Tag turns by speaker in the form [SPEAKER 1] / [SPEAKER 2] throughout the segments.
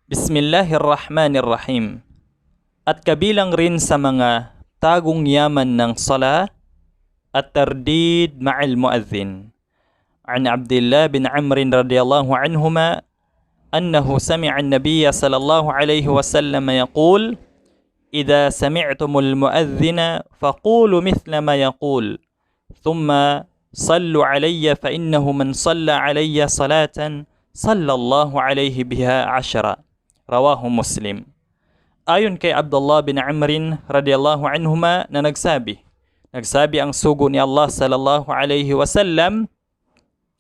[SPEAKER 1] Bismillahirrahmanirrahim. At kabilang rin sa mga tagong yaman ng sala at tardid ma'al muadhin. An Abdullah bin Amr radiyallahu anhuma annahu sami'a an-nabiy sallallahu alayhi wa sallam yaqul idza sami'tumul muadhdhina faqulu mithla ma yaqul thumma sallu alayya fa innahu man salla alayya salatan sallallahu alayhi biha 10. Rawahu Muslim. Ayon kay Abdullah bin Amr radiyallahu anhuma na nagsabi ang sugo ni Allah sallallahu alayhi wasallam,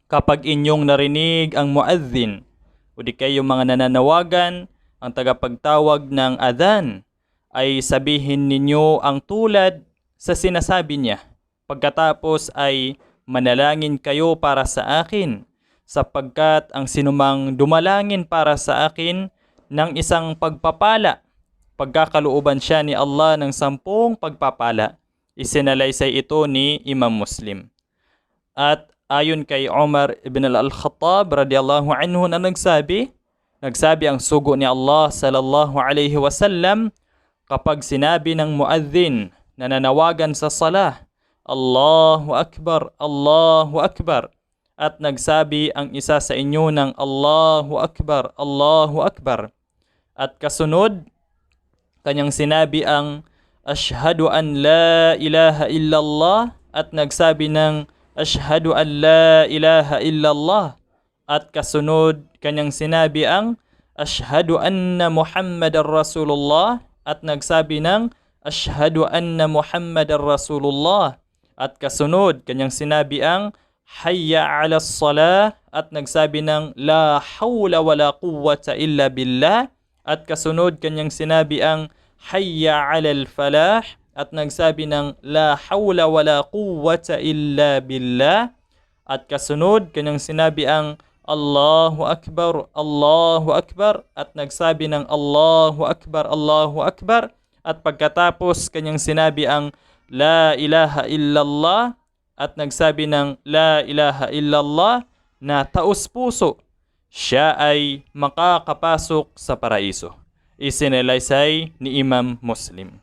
[SPEAKER 1] kapag inyong narinig ang muadhin o di kayo mga nananawagan, ang tagapagtawag ng adhan, ay sabihin ninyo ang tulad sa sinasabi niya. Pagkatapos ay manalangin kayo para sa akin, sapagkat ang sinumang dumalangin para sa akin ng isang pagpapala, pagkakalooban siya ni Allah ng 10 pagpapala. Isinalaysay ito ni Imam Muslim. At ayon kay Umar ibn al-Khattab radiyallahu anhu na nagsabi ang sugo ni Allah sallallahu alayhi wasallam, kapag sinabi ng muadhin na nanawagan sa salah, Allahu Akbar, Allahu Akbar, at nagsabi ang isa sa inyo ng Allahu Akbar, Allahu Akbar, at kasunod kanyang sinabi ang Ashhadu an la ilaha illallah, at nagsabi ng Ashhadu an la ilaha illallah, at kasunod kanyang sinabi ang Ashhadu anna Muhammadar Rasulullah, at nagsabi ng Ashhadu anna Muhammadar Rasulullah, at kasunod kanyang sinabi ang Hayya 'alas salah, at nagsabi ng La hawla wala quwwata illa billah, at kasunod kanyang sinabi ang Hayya 'alal falah, at nagsabi ng La hawla wala quwwata illa billah, at kasunod kanyang sinabi ang Allahu Akbar, Allahu Akbar, at nagsabi ng Allahu Akbar, Allahu Akbar, at pagkatapos kanyang sinabi ang La ilaha illallah, at nagsabi ng La ilaha illallah, na taos-puso siya ay makakapasok sa paraiso. Isinalaysay ni Imam Muslim.